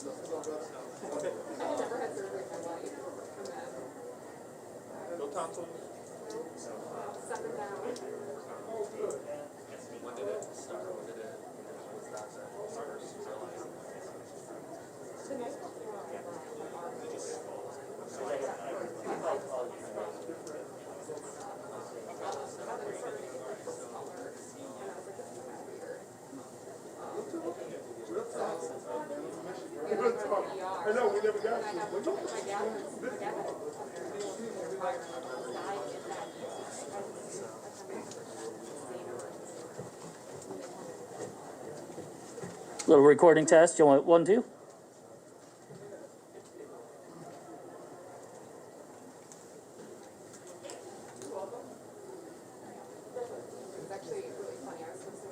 never had surgery in my life. No tonsils? Suck it down. When did it start? When did it start? I know, we never got to. Little recording test. You want 1, 2? It's actually really funny. I was supposed to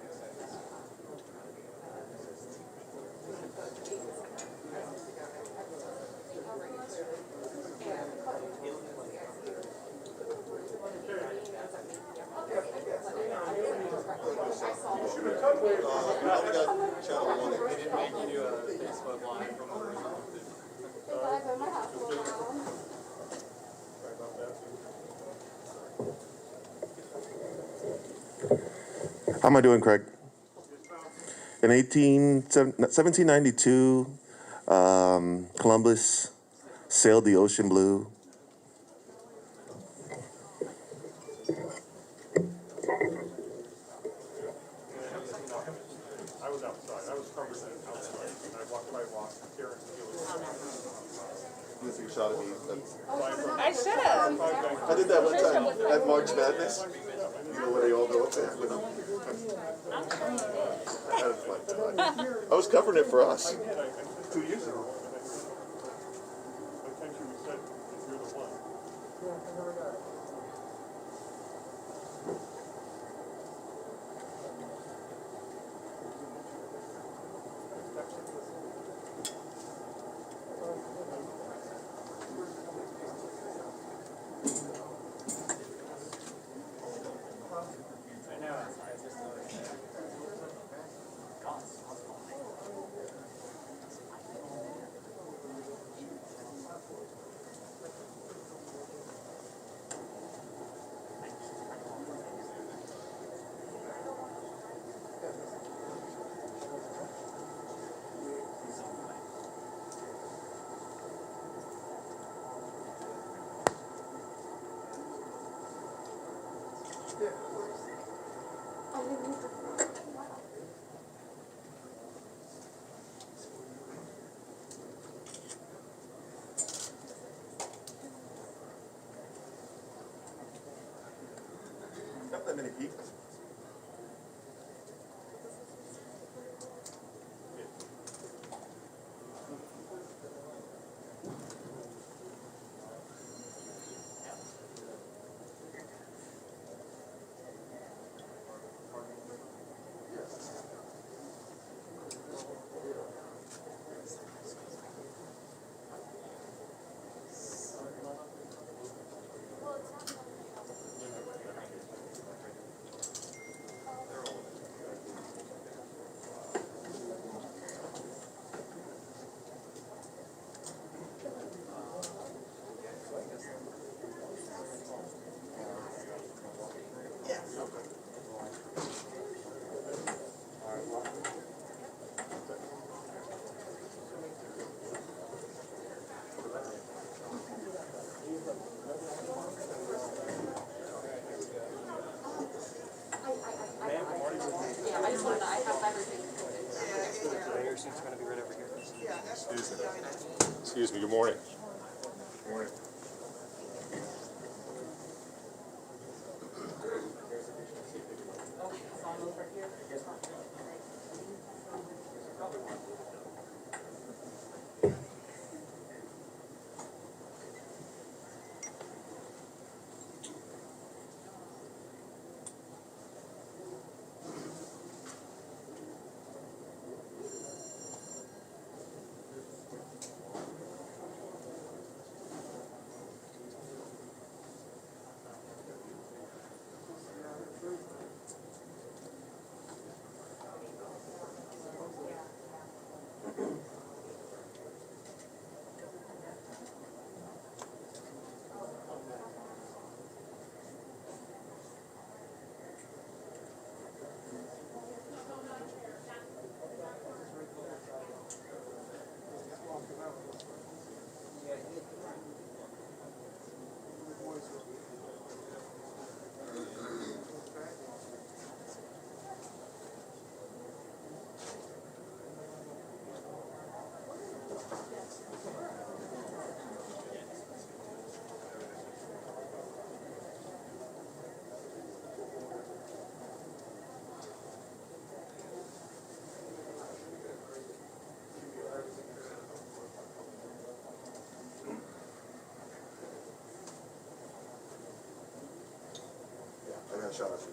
Channel 1. They didn't make you do a Facebook Live from the How am I doing, Craig? In 1792, Columbus sailed the ocean blue. I was outside. I was covered outside. And I walked by Karen. You took a shot at me. I should have. I did that one time at March Madness. You know where they all go up there with them? I'm sure you did. I had fun. I was covering it for us 2 years ago. Sometimes you said you're the one. Not that many people. Excuse me, good morning. Good morning. shot of it.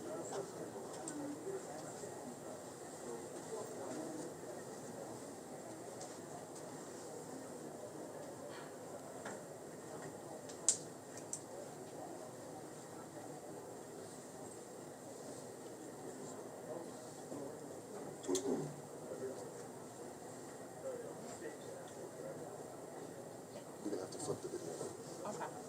You're gonna have to flip the video. Okay.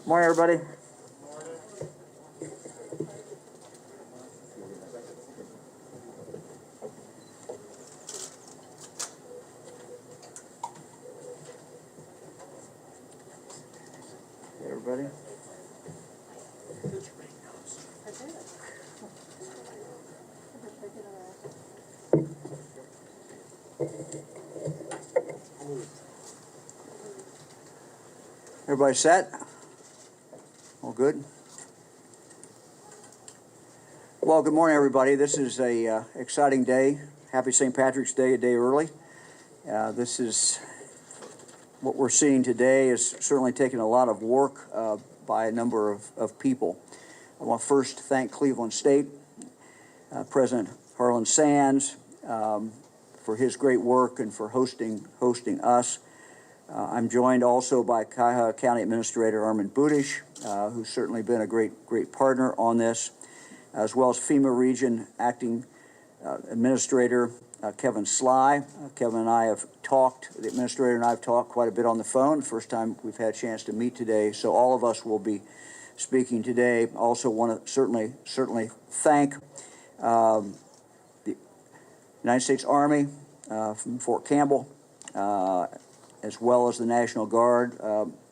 Morning, everybody. Everybody. Everybody set? All good? Well, good morning, everybody. This is a exciting day. Happy St. Patrick's Day, a day early. This is what we're seeing today is certainly taking a lot of work by a number of people. I want to first thank Cleveland State, President Harlan Sands, for his great work and for hosting us. I'm joined also by Cuyahoga County Administrator Armin Budish, who's certainly been a great partner on this, as well as FEMA Region Acting Administrator Kevin Sly. Kevin and I have talked, the administrator and I have talked quite a bit on the phone, first time we've had a chance to meet today, so all of us will be speaking today. Also want to certainly thank the United States Army from Fort Campbell, as well as the National Guard,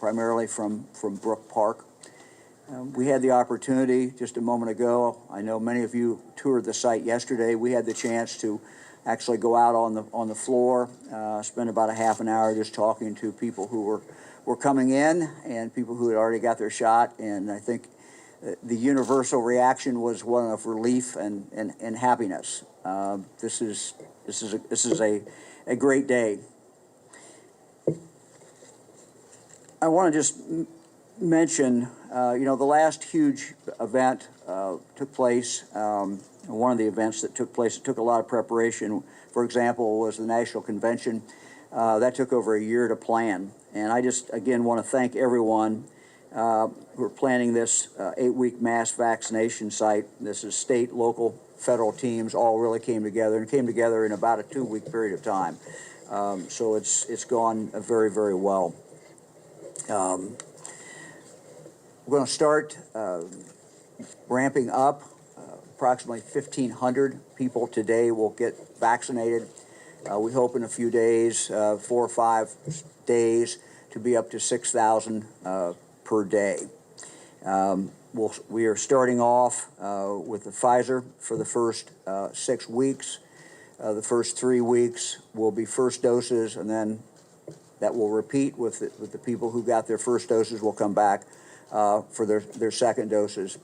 primarily from Brook Park. We had the opportunity just a moment ago. I know many of you toured the site yesterday. We had the chance to actually go out on the floor, spend about a half an hour just talking to people who were coming in and people who had already got their shot. And I think the universal reaction was one of relief and happiness. This is a great day. I want to just mention, the last huge event took place. One of the events that took place, it took a lot of preparation. For example, was the National Convention. That took over a year to plan. And I just, again, want to thank everyone who are planning this 8-week mass vaccination site. This is state, local, federal teams all really came together in about a 2-week period of time. So it's gone very, very well. We're going to start ramping up. Approximately 1,500 people today will get vaccinated. We hope in a few days, 4 or 5 days, to be up to 6,000 per day. We are starting off with the Pfizer for the first 6 weeks. The first 3 weeks will be first doses, and then that will repeat with the people who got their first doses will come back for their second doses.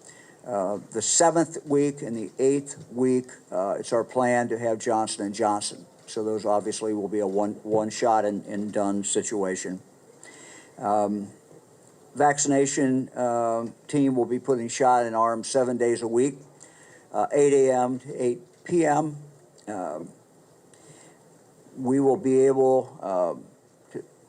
The 7th week and the 8th week, it's our plan to have Johnson & Johnson. So those obviously will be a one shot and done situation. Vaccination team will be putting shot in arms 7 days a week, 8 a.m. to 8 p.m. We will be able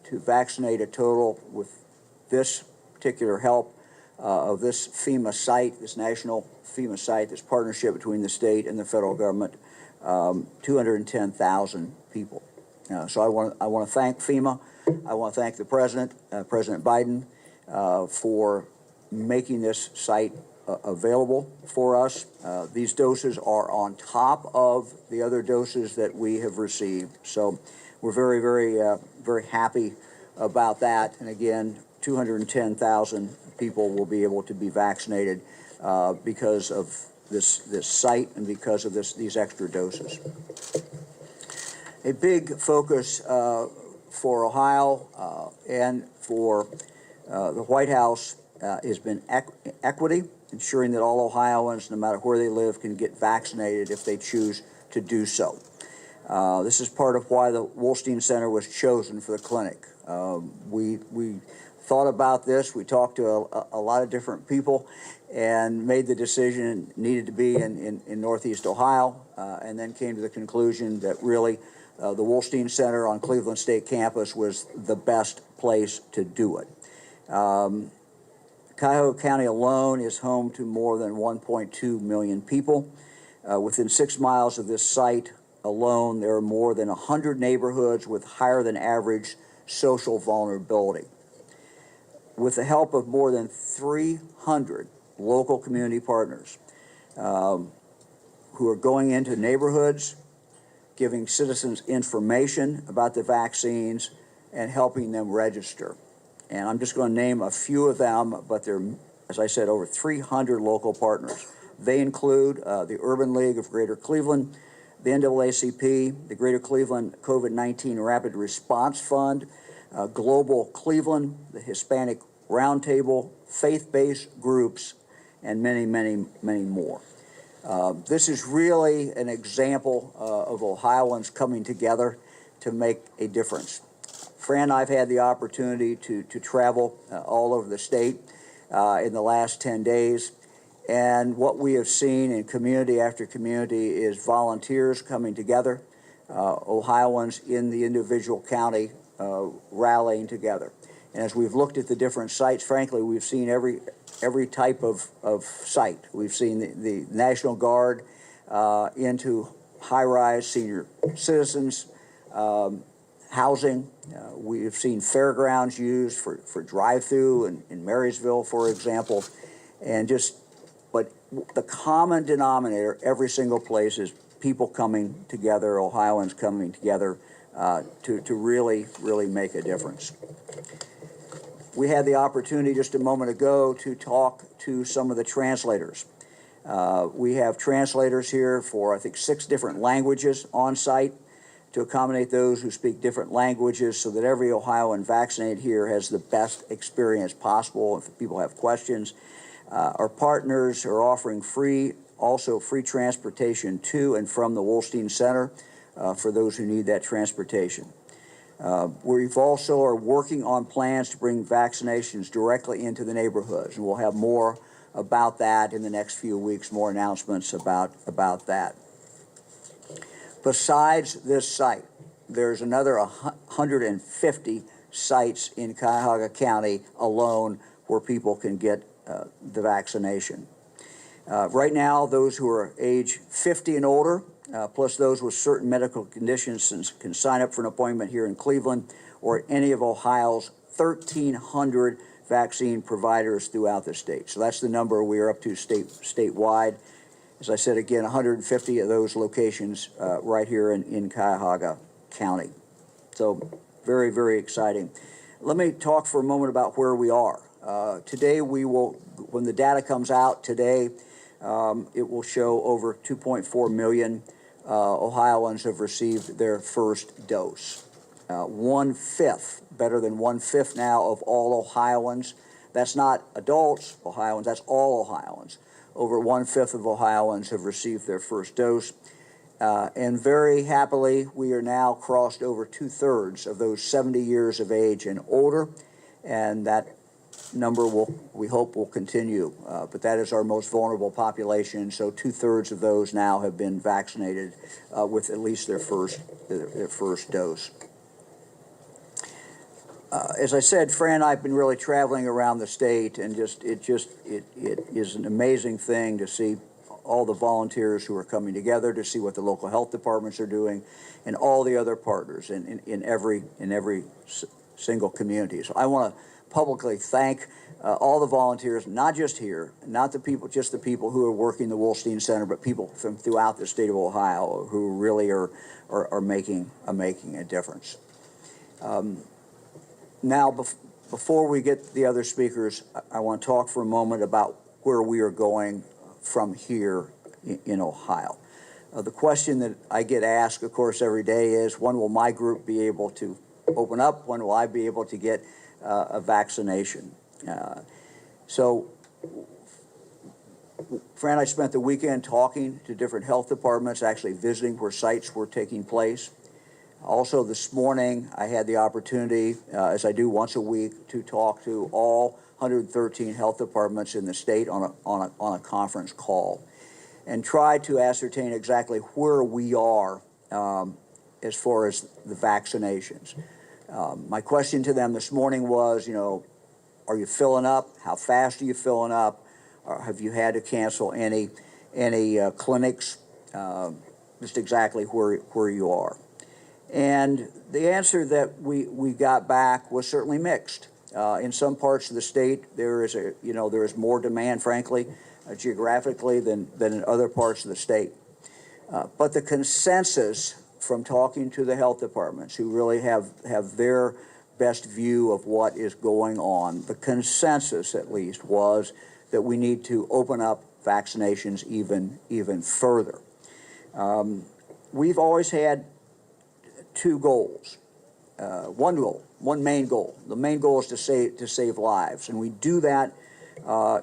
to vaccinate a total with this particular help of this FEMA site, this national FEMA site, this partnership between the state and the federal government, 210,000 people. So I want to thank FEMA. I want to thank the President, President Biden, for making this site available for us. These doses are on top of the other doses that we have received. So we're very, very, very happy about that. And again, 210,000 people will be able to be vaccinated because of this site and because of these extra doses. A big focus for Ohio and for the White House has been equity, ensuring that all Ohioans, no matter where they live, can get vaccinated if they choose to do so. This is part of why the Wolstein Center was chosen for the clinic. We thought about this. We talked to a lot of different people and made the decision it needed to be in Northeast Ohio, and then came to the conclusion that really the Wolstein Center on Cleveland State campus was the best place to do it. Cuyahoga County alone is home to more than 1.2 million people. Within 6 miles of this site alone, there are more than 100 neighborhoods with higher than average social vulnerability. with the help of more than 300 local community partners who are going into neighborhoods, giving citizens information about the vaccines, and helping them register. And I'm just going to name a few of them, but there are, as I said, over 300 local partners. They include the Urban League of Greater Cleveland, the NAACP, the Greater Cleveland COVID-19 Rapid Response Fund, Global Cleveland, the Hispanic Roundtable, faith-based groups, and many, many, many more. This is really an example of Ohioans coming together to make a difference. Fran and I have had the opportunity to travel all over the state in the last 10 days. And what we have seen in community after community is volunteers coming together, Ohioans in the individual county rallying together. And as we've looked at the different sites, frankly, we've seen every type of site. We've seen the National Guard into high-rise senior citizens, housing. We've seen fairgrounds used for drive-through in Marysville, for example, but the common denominator every single place is people coming together, Ohioans coming together to really, really make a difference. We had the opportunity just a moment ago to talk to some of the translators. We have translators here for, I think, 6 different languages on site to accommodate those who speak different languages so that every Ohioan vaccinated here has the best experience possible. If people have questions, our partners are offering free transportation to and from the Wolstein Center for those who need that transportation. We've also are working on plans to bring vaccinations directly into the neighborhoods, and we'll have more about that in the next few weeks, more announcements about that. Besides this site, there's another 150 sites in Cuyahoga County alone where people can get the vaccination. Right now, those who are age 50 and older, plus those with certain medical conditions, can sign up for an appointment here in Cleveland or at any of Ohio's 1,300 vaccine providers throughout the state. So that's the number we are up to statewide. As I said again, 150 of those locations right here in Cuyahoga County. So very, very exciting. Let me talk for a moment about where we are. Today we will, when the data comes out today, it will show over 2.4 million Ohioans have received their first dose. 1/5, better than 1/5 now of all Ohioans. That's not adults Ohioans, that's all Ohioans. Over 1/5 of Ohioans have received their first dose. And very happily, we are now crossed over 2/3 of those 70 years of age and older. And that number we hope will continue. But that is our most vulnerable population. So 2/3 of those now have been vaccinated with at least their first dose. As I said, Fran and I have been really traveling around the state, and it is an amazing thing to see all the volunteers who are coming together, to see what the local health departments are doing, and all the other partners in every single community. So I want to publicly thank all the volunteers, not just here, not just the people who are working the Wolstein Center, but people from throughout the state of Ohio who really are making a difference. Now, before we get to the other speakers, I want to talk for a moment about where we are going from here in Ohio. The question that I get asked, of course, every day is, when will my group be able to open up? When will I be able to get a vaccination? So Fran and I spent the weekend talking to different health departments, actually visiting where sites were taking place. Also this morning, I had the opportunity, as I do once a week, to talk to all 113 health departments in the state on a conference call, and try to ascertain exactly where we are as far as the vaccinations. My question to them this morning was, are you filling up? How fast are you filling up? Or have you had to cancel any clinics? Just exactly where you are. And the answer that we got back was certainly mixed. In some parts of the state, there is more demand, frankly, geographically than in other parts of the state. But the consensus from talking to the health departments, who really have their best view of what is going on, the consensus at least was that we need to open up vaccinations even further. We've always had two goals. One main goal. The main goal is to save lives, and we do that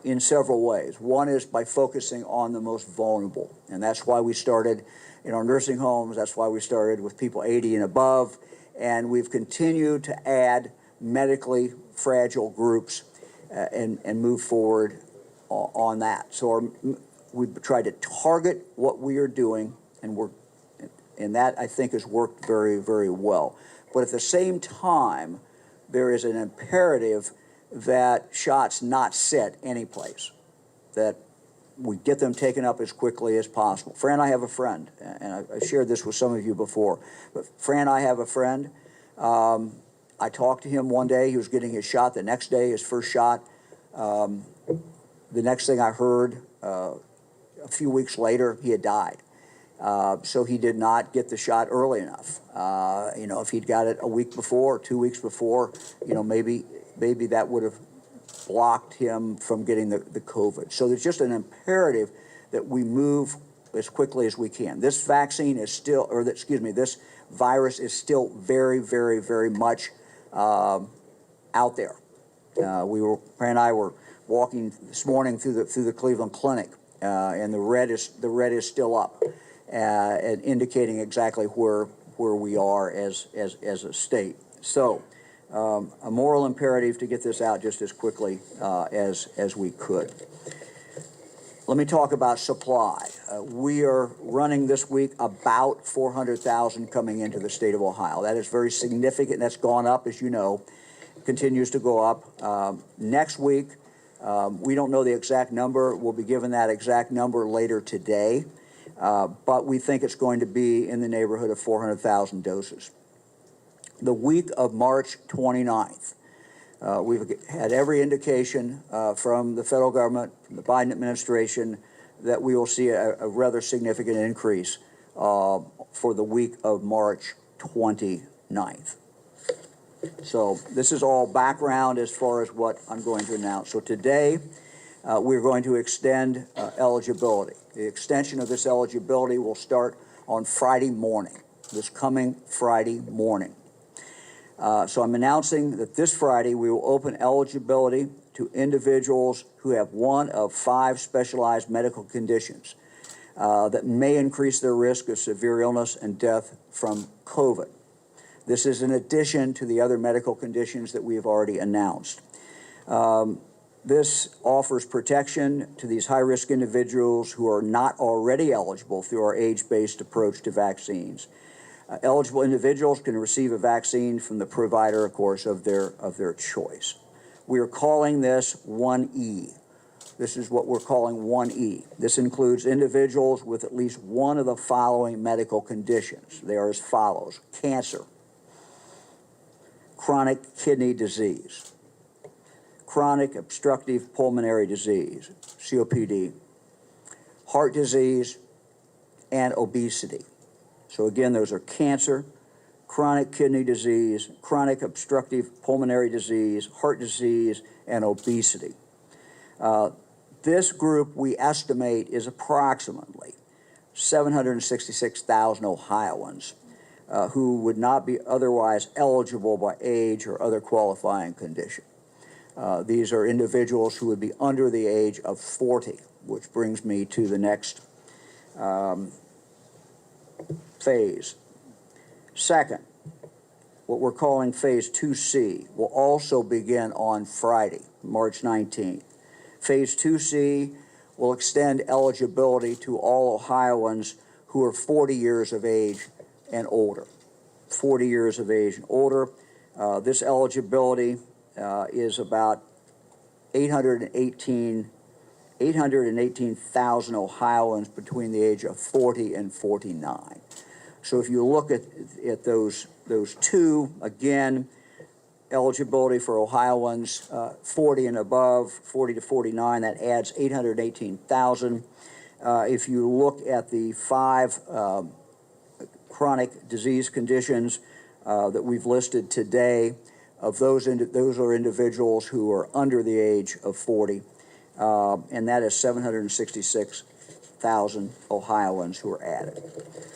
in several ways. One is by focusing on the most vulnerable, and that's why we started in our nursing homes. That's why we started with people 80 and above, and we've continued to add medically fragile groups and move forward on that. So we've tried to target what we are doing, and that I think has worked very, very well. But at the same time, there is an imperative that shots not sit anyplace, that we get them taken up as quickly as possible. Fran, I have a friend, and I shared this with some of you before, but Fran, I have a friend. I talked to him one day. He was getting his shot. The next day, his first shot. The next thing I heard, a few weeks later, he had died. So he did not get the shot early enough. If he'd got it a week before, or 2 weeks before, maybe that would have blocked him from getting the COVID. So there's just an imperative that we move as quickly as we can. This vaccine is still, this virus is still very, very, very much out there. Fran and I were walking this morning through the Cleveland Clinic, and the red is still up, and indicating exactly where we are as a state. So a moral imperative to get this out just as quickly as we could. Let me talk about supply. We are running this week about 400,000 coming into the state of Ohio. That is very significant. That's gone up, as you know, continues to go up. Next week, we don't know the exact number. We'll be given that exact number later today, but we think it's going to be in the neighborhood of 400,000 doses. The week of March 29th, we've had every indication from the federal government, from the Biden administration, that we will see a rather significant increase for the week of March 29th. So this is all background as far as what I'm going to announce. So today, we're going to extend eligibility. The extension of this eligibility will start on Friday morning, this coming Friday morning. So I'm announcing that this Friday we will open eligibility to individuals who have one of 5 specialized medical conditions that may increase their risk of severe illness and death from COVID. This is in addition to the other medical conditions that we have already announced. This offers protection to these high-risk individuals who are not already eligible through our age-based approach to vaccines. Eligible individuals can receive a vaccine from the provider, of course, of their choice. We are calling this 1E. This is what we're calling 1E. This includes individuals with at least one of the following medical conditions. They are as follows: cancer, chronic kidney disease, chronic obstructive pulmonary disease, COPD, heart disease, and obesity. So again, those are cancer, chronic kidney disease, chronic obstructive pulmonary disease, heart disease, and obesity. This group, we estimate, is approximately 766,000 Ohioans who would not be otherwise eligible by age or other qualifying condition. These are individuals who would be under the age of 40, which brings me to the next phase. Second, what we're calling phase 2C will also begin on Friday, March 19th. Phase 2C will extend eligibility to all Ohioans who are 40 years of age and older. 40 years of age and older. This eligibility is about 818,000 Ohioans between the age of 40 and 49. So if you look at those two, again, eligibility for Ohioans 40 and above, 40 to 49, that adds 818,000. If you look at the 5 chronic disease conditions that we've listed today, of those are individuals who are under the age of 40, and that is 766,000 Ohioans who are added.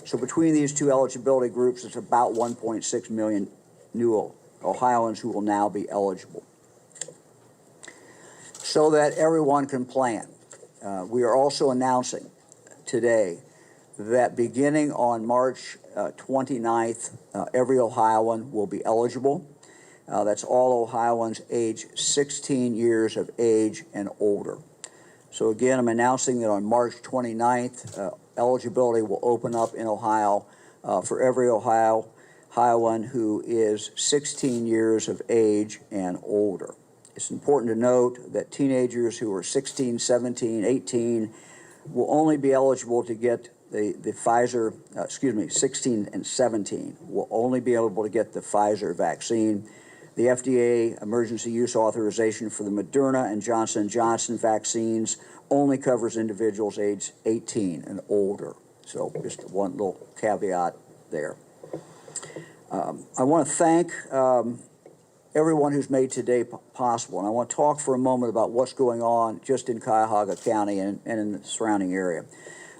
So between these two eligibility groups, it's about 1.6 million new Ohioans who will now be eligible. So that everyone can plan. We are also announcing today that beginning on March 29th, every Ohioan will be eligible. That's all Ohioans age 16 years of age and older. So again, I'm announcing that on March 29th, eligibility will open up in Ohio for every Ohioan who is 16 years of age and older. It's important to note that teenagers who are 16, 17, 18 will only be eligible to get the Pfizer, 16 and 17 will only be able to get the Pfizer vaccine. The FDA emergency use authorization for the Moderna and Johnson & Johnson vaccines only covers individuals aged 18 and older. So just one little caveat there. I want to thank everyone who's made today possible, and I want to talk for a moment about what's going on just in Cuyahoga County and in the surrounding area.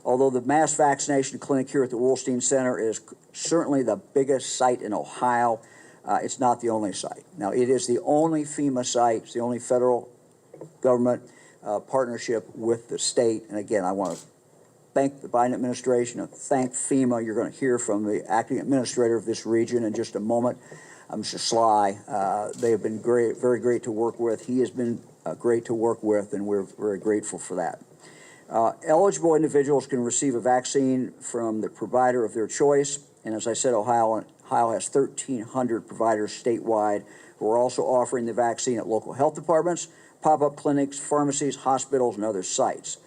Although the mass vaccination clinic here at the Wolstein Center is certainly the biggest site in Ohio, it's not the only site. Now, it is the only FEMA site, it's the only federal government partnership with the state. And again, I want to thank the Biden administration and thank FEMA. You're going to hear from the acting administrator of this region in just a moment, Mr. Sly. They have been great, very great to work with. He has been great to work with, and we're very grateful for that. Eligible individuals can receive a vaccine from the provider of their choice. And as I said, Ohio has 1,300 providers statewide who are also offering the vaccine at local health departments, pop-up clinics, pharmacies, hospitals, and other sites.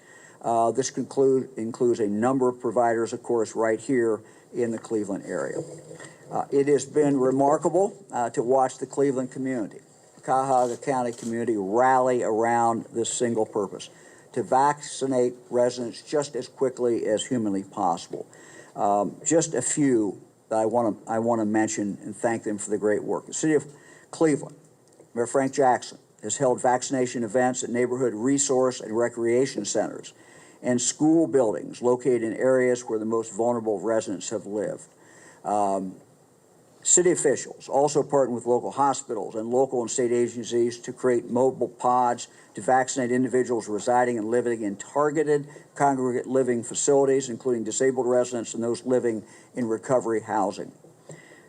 This includes a number of providers, of course, right here in the Cleveland area. It has been remarkable to watch the Cleveland community, the Cuyahoga County community, rally around this single purpose: to vaccinate residents just as quickly as humanly possible. Just a few that I want to mention and thank them for the great work. The city of Cleveland, Mayor Frank Jackson, has held vaccination events at neighborhood resource and recreation centers and school buildings located in areas where the most vulnerable residents have lived. City officials also partner with local hospitals and local and state agencies to create mobile pods to vaccinate individuals residing and living in targeted congregate living facilities, including disabled residents and those living in recovery housing.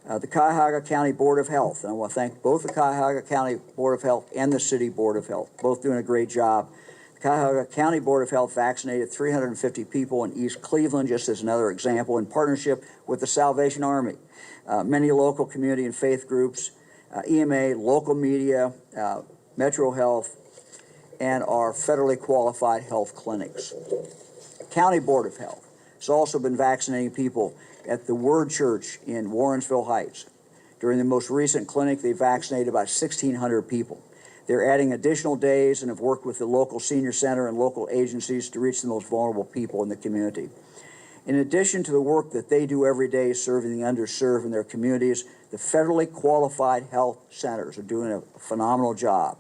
The Cuyahoga County Board of Health, and I want to thank both the Cuyahoga County Board of Health and the City Board of Health, both doing a great job. The Cuyahoga County Board of Health vaccinated 350 people in East Cleveland, just as another example, in partnership with the Salvation Army. Many local community and faith groups, EMA, local media, Metro Health, and our federally qualified health clinics. County Board of Health has also been vaccinating people at the Word Church in Warrensville Heights. During the most recent clinic, they vaccinated about 1,600 people. They're adding additional days and have worked with the local senior center and local agencies to reach the most vulnerable people in the community. In addition to the work that they do every day serving the underserved in their communities, the federally qualified health centers are doing a phenomenal job.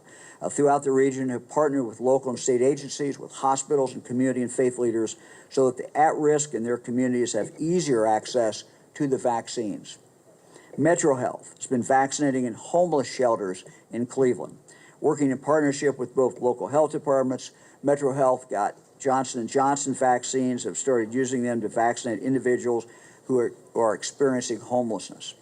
Throughout the region, have partnered with local and state agencies, with hospitals and community and faith leaders, so that the at-risk in their communities have easier access to the vaccines. Metro Health has been vaccinating in homeless shelters in Cleveland. Working in partnership with both local health departments, Metro Health got Johnson & Johnson vaccines, have started using them to vaccinate individuals who are experiencing homelessness.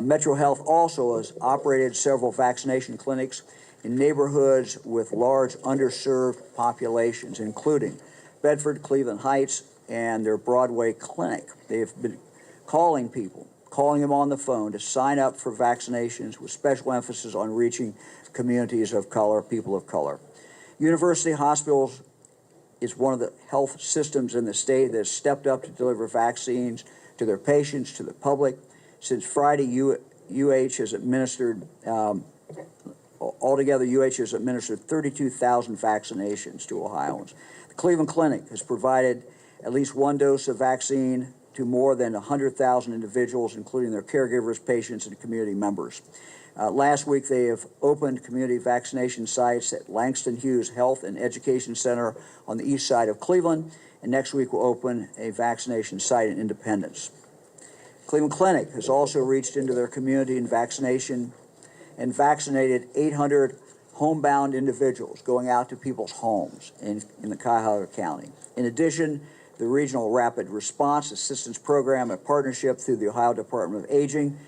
Metro Health also has operated several vaccination clinics in neighborhoods with large underserved populations, including Bedford, Cleveland Heights, and their Broadway clinic. They've been calling them on the phone to sign up for vaccinations with special emphasis on reaching communities of color, people of color. University Hospitals is one of the health systems in the state that has stepped up to deliver vaccines to their patients, to the public. Since Friday, UH has administered Altogether, UH has administered 32,000 vaccinations to Ohioans. The Cleveland Clinic has provided at least one dose of vaccine to more than 100,000 individuals, including their caregivers, patients, and community members. Last week, they have opened community vaccination sites at Langston Hughes Health and Education Center on the east side of Cleveland, and next week will open a vaccination site in Independence. Cleveland Clinic has also reached into their community and vaccinated 800 homebound individuals going out to people's homes in the Cuyahoga County. In addition, the Regional Rapid Response Assistance Program, a partnership through the Ohio Department of Aging,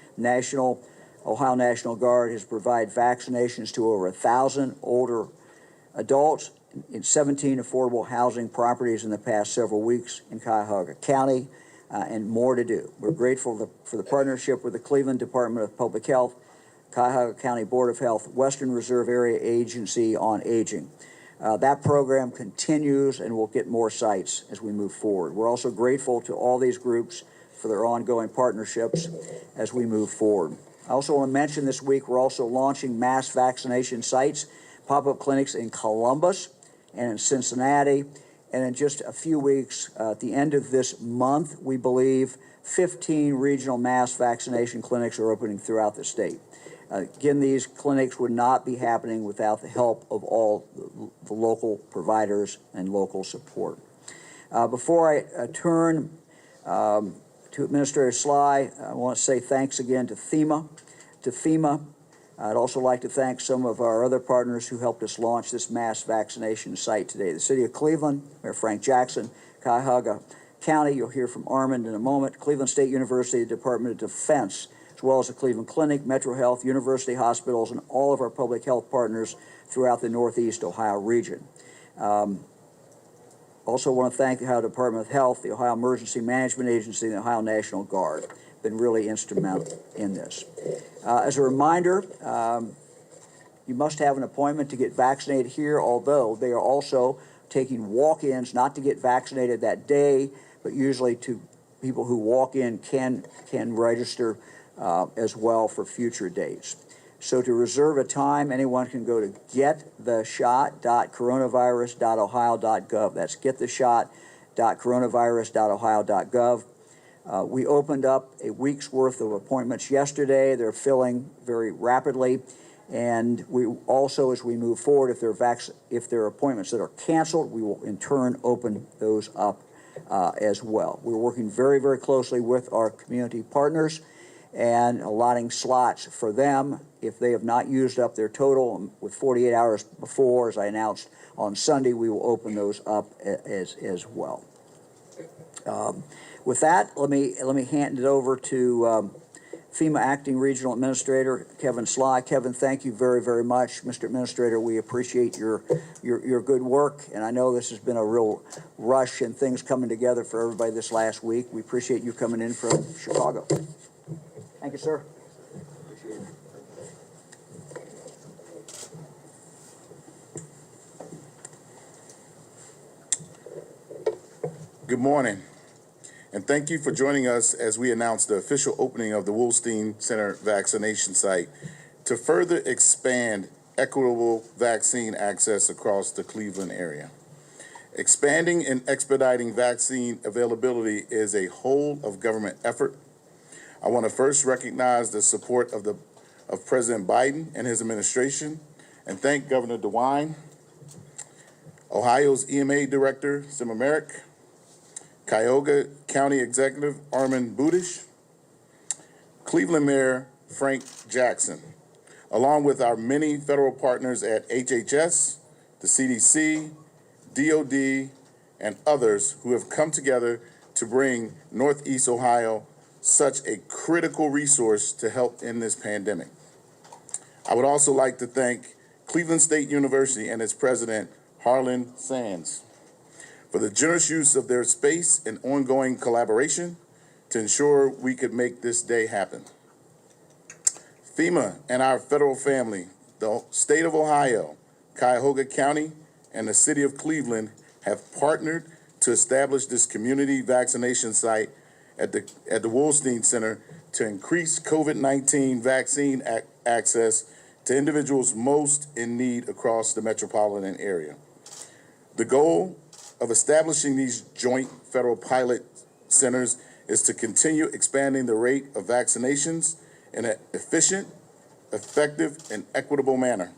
Ohio National Guard, has provided vaccinations to over 1,000 older adults in 17 affordable housing properties in the past several weeks in Cuyahoga County, and more to do. We're grateful for the partnership with the Cleveland Department of Public Health, Cuyahoga County Board of Health, Western Reserve Area Agency on Aging. That program continues and will get more sites as we move forward. We're also grateful to all these groups for their ongoing partnerships as we move forward. I also want to mention this week we're also launching mass vaccination sites, pop-up clinics in Columbus and in Cincinnati. And in just a few weeks, at the end of this month, we believe 15 regional mass vaccination clinics are opening throughout the state. Again, these clinics would not be happening without the help of all the local providers and local support. Before I turn to Administrator Sly, I want to say thanks again to FEMA. I'd also like to thank some of our other partners who helped us launch this mass vaccination site today. The City of Cleveland, Mayor Frank Jackson, Cuyahoga County, you'll hear from Armand in a moment, Cleveland State University, the Department of Defense, as well as the Cleveland Clinic, Metro Health, University Hospitals, and all of our public health partners throughout the Northeast Ohio region. Also want to thank the Ohio Department of Health, the Ohio Emergency Management Agency, and the Ohio National Guard. Been really instrumental in this. As a reminder, you must have an appointment to get vaccinated here, although they are also taking walk-ins, not to get vaccinated that day, but usually to people who walk in can register as well for future dates. So to reserve a time, anyone can go to gettheshot.coronavirus.ohio.gov. That's gettheshot.coronavirus.ohio.gov. We opened up a week's worth of appointments yesterday. They're filling very rapidly. And we also, as we move forward, if there are appointments that are canceled, we will in turn open those up as well. We're working very, very closely with our community partners and allotting slots for them if they have not used up their total with 48 hours before. As I announced on Sunday, we will open those up as well. With that, let me hand it over to FEMA Acting Regional Administrator Kevin Sly. Kevin, thank you very, very much. Mr. Administrator, we appreciate your good work, and I know this has been a real rush and things coming together for everybody this last week. We appreciate you coming in from Chicago. Thank you, sir. Appreciate it. Good morning, and thank you for joining us as we announce the official opening of the Wolstein Center vaccination site to further expand equitable vaccine access across the Cleveland area. Expanding and expediting vaccine availability is a whole of government effort. I want to first recognize the support of President Biden and his administration, and thank Governor DeWine, Ohio's EMA Director, Sim Merrick, Cuyahoga County Executive Armand Budish, Cleveland Mayor Frank Jackson, along with our many federal partners at HHS, the CDC, DOD, and others who have come together to bring Northeast Ohio such a critical resource to help in this pandemic. I would also like to thank Cleveland State University and its president, Harlan Sands, for the generous use of their space and ongoing collaboration to ensure we could make this day happen. FEMA and our federal family, the state of Ohio, Cuyahoga County, and the city of Cleveland have partnered to establish this community vaccination site at the Wolstein Center to increase COVID-19 vaccine access to individuals most in need across the metropolitan area. The goal of establishing these joint federal pilot centers is to continue expanding the rate of vaccinations in an efficient, effective, and equitable manner,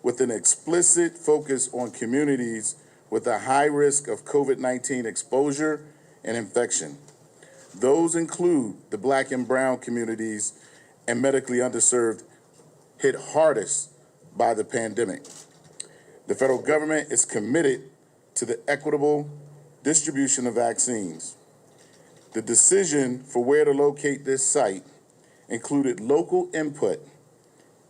with an explicit focus on communities with a high risk of COVID-19 exposure and infection. Those include the Black and brown communities and medically underserved, hit hardest by the pandemic. The federal government is committed to the equitable distribution of vaccines. The decision for where to locate this site included local input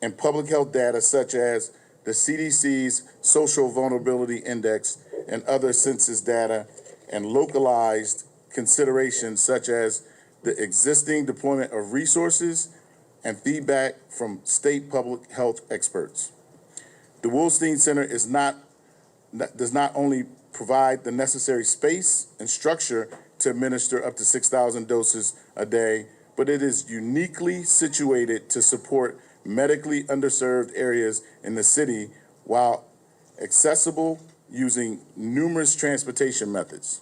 and public health data such as the CDC's Social Vulnerability Index and other census data, and localized considerations such as the existing deployment of resources and feedback from state public health experts. The Wolstein Center does not only provide the necessary space and structure to administer up to 6,000 doses a day, but it is uniquely situated to support medically underserved areas in the city while accessible using numerous transportation methods.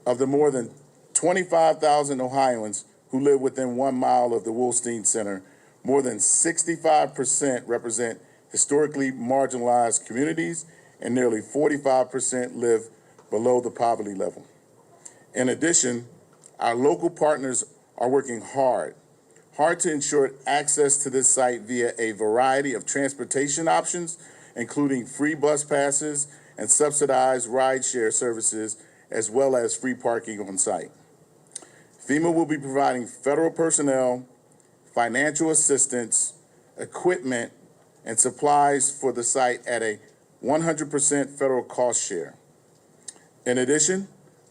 Of the more than 25,000 Ohioans who live within 1 mile of the Wolstein Center, more than 65% represent historically marginalized communities, and nearly 45% live below the poverty level. In addition, our local partners are working hard to ensure access to this site via a variety of transportation options, including free bus passes and subsidized rideshare services, as well as free parking on site. FEMA will be providing federal personnel, financial assistance, equipment, and supplies for the site at a 100% federal cost share. In addition,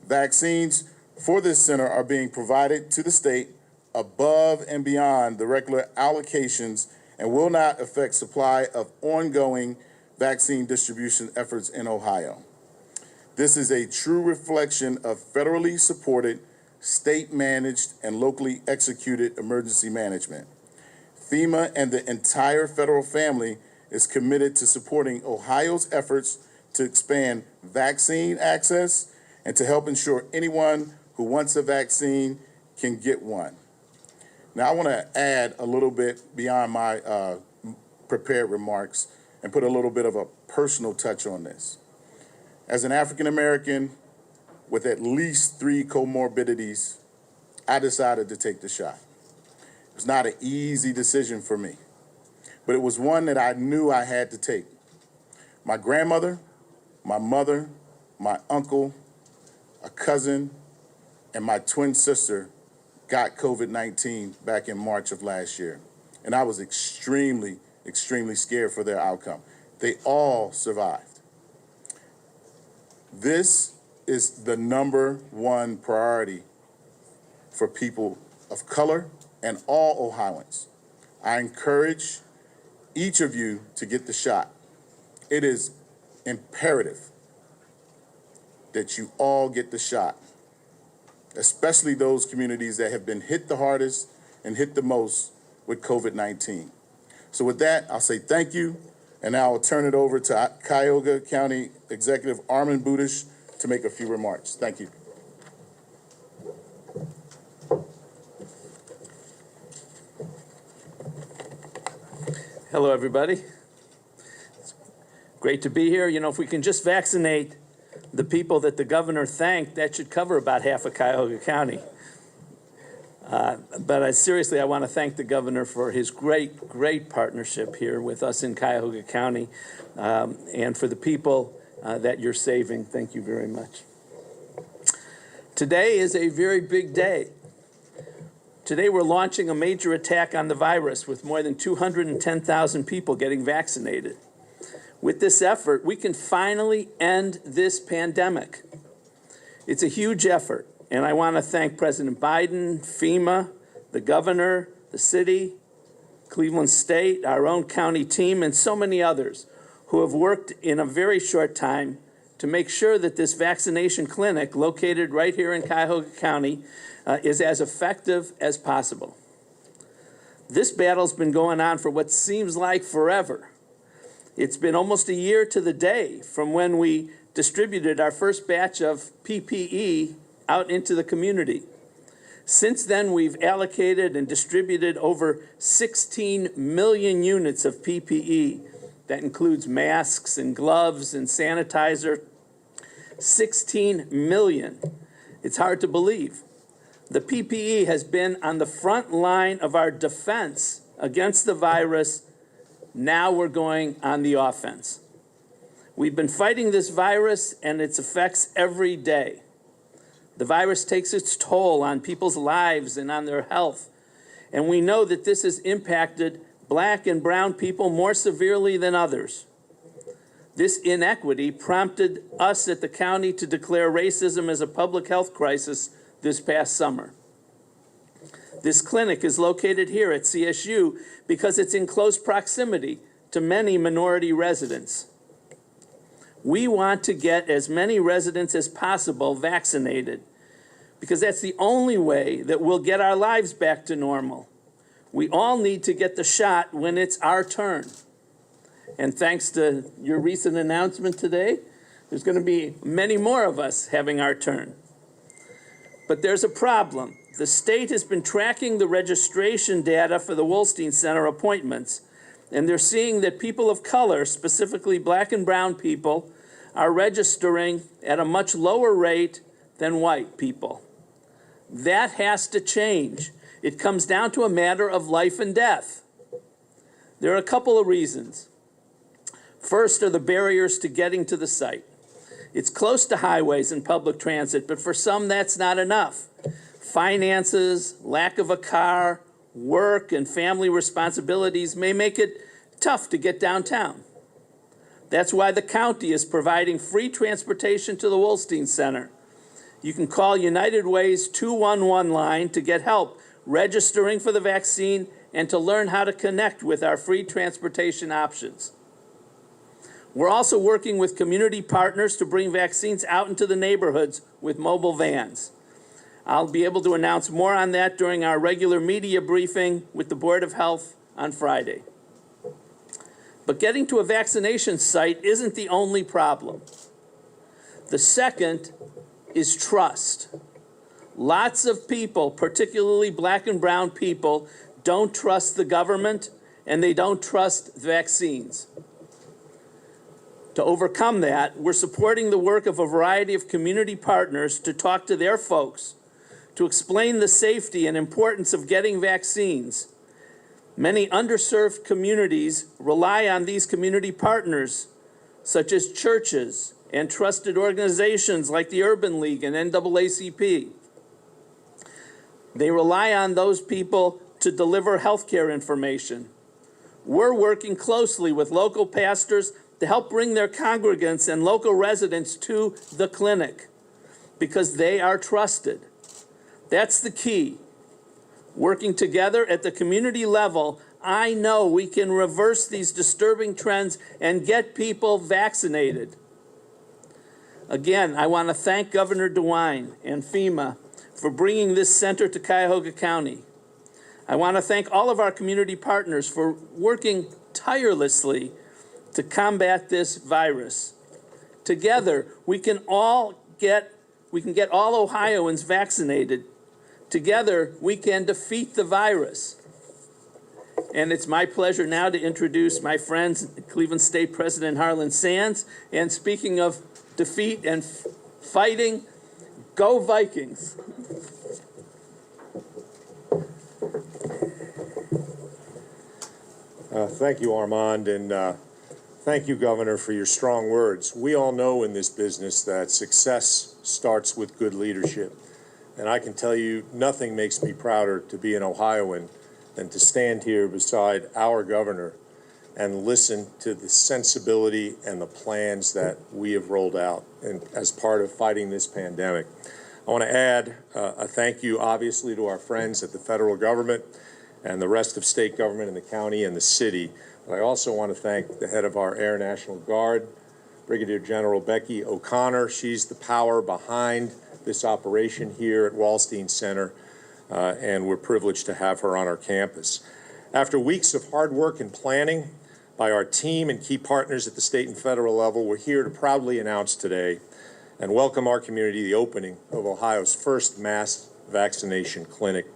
vaccines for this center are being provided to the state above and beyond the regular allocations and will not affect supply of ongoing vaccine distribution efforts in Ohio. This is a true reflection of federally supported, state-managed, and locally executed emergency management. FEMA and the entire federal family is committed to supporting Ohio's efforts to expand vaccine access and to help ensure anyone who wants a vaccine can get one. Now, I want to add a little bit beyond my prepared remarks and put a little bit of a personal touch on this. As an African American with at least 3 comorbidities, I decided to take the shot. It was not an easy decision for me, but it was one that I knew I had to take. My grandmother, my mother, my uncle, a cousin, and my twin sister got COVID-19 back in March of last year. And I was extremely, extremely scared for their outcome. They all survived. This is the #1 priority for people of color and all Ohioans. I encourage each of you to get the shot. It is imperative that you all get the shot, especially those communities that have been hit the hardest and hit the most with COVID-19. So with that, I'll say thank you, and now I'll turn it over to Cuyahoga County Executive Armin Budish to make a few remarks. Thank you. Hello, everybody. It's great to be here. You know, if we can just vaccinate the people that the governor thanked, that should cover about half of Cuyahoga County. But seriously, I want to thank the governor for his great partnership here with us in Cuyahoga County, and for the people that you're saving. Thank you very much. Today is a very big day. Today we're launching a major attack on the virus with more than 210,000 people getting vaccinated. With this effort, we can finally end this pandemic. It's a huge effort, and I want to thank President Biden, FEMA, the governor, the city, Cleveland State, our own county team, and so many others who have worked in a very short time to make sure that this vaccination clinic located right here in Cuyahoga County is as effective as possible. This battle's been going on for what seems like forever. It's been almost a year to the day from when we distributed our first batch of PPE out into the community. Since then, we've allocated and distributed over 16 million units of PPE. That includes masks and gloves and sanitizer. 16 million. It's hard to believe. The PPE has been on the front line of our defense against the virus. Now we're going on the offense. We've been fighting this virus and its effects every day. The virus takes its toll on people's lives and on their health. And we know that this has impacted Black and brown people more severely than others. This inequity prompted us at the county to declare racism as a public health crisis this past summer. This clinic is located here at CSU because it's in close proximity to many minority residents. We want to get as many residents as possible vaccinated because that's the only way that we'll get our lives back to normal. We all need to get the shot when it's our turn. And thanks to your recent announcement today, there's going to be many more of us having our turn. But there's a problem. The state has been tracking the registration data for the Wolstein Center appointments, and they're seeing that people of color, specifically Black and brown people, are registering at a much lower rate than white people. That has to change. It comes down to a matter of life and death. There are a couple of reasons. First are the barriers to getting to the site. It's close to highways and public transit, but for some that's not enough. Finances, lack of a car, work, and family responsibilities may make it tough to get downtown. That's why the county is providing free transportation to the Wolstein Center. You can call United Way's 211 line to get help registering for the vaccine and to learn how to connect with our free transportation options. We're also working with community partners to bring vaccines out into the neighborhoods with mobile vans. I'll be able to announce more on that during our regular media briefing with the Board of Health on Friday. But getting to a vaccination site isn't the only problem. The second is trust. Lots of people, particularly Black and brown people, don't trust the government and they don't trust vaccines. To overcome that, we're supporting the work of a variety of community partners to talk to their folks, to explain the safety and importance of getting vaccines. Many underserved communities rely on these community partners, such as churches and trusted organizations like the Urban League and NAACP. They rely on those people to deliver healthcare information. We're working closely with local pastors to help bring their congregants and local residents to the clinic because they are trusted. That's the key. Working together at the community level, I know we can reverse these disturbing trends and get people vaccinated. Again, I want to thank Governor DeWine and FEMA for bringing this center to Cuyahoga County. I want to thank all of our community partners for working tirelessly to combat this virus. Together, we can get all Ohioans vaccinated. Together, we can defeat the virus. And it's my pleasure now to introduce my friends, Cleveland State President Harlan Sands. And speaking of defeat and fighting, go Vikings. Thank you, Armand, and thank you, Governor, for your strong words. We all know in this business that success starts with good leadership. And I can tell you, nothing makes me prouder to be an Ohioan than to stand here beside our governor and listen to the sensibility and the plans that we have rolled out and as part of fighting this pandemic. I want to add a thank you, obviously, to our friends at the federal government and the rest of state government in the county and the city. But I also want to thank the head of our Air National Guard, Brigadier General Becky O'Connor. She's the power behind this operation here at Wolstein Center, and we're privileged to have her on our campus. After weeks of hard work and planning by our team and key partners at the state and federal level, we're here to proudly announce today and welcome our community to the opening of Ohio's first mass vaccination clinic.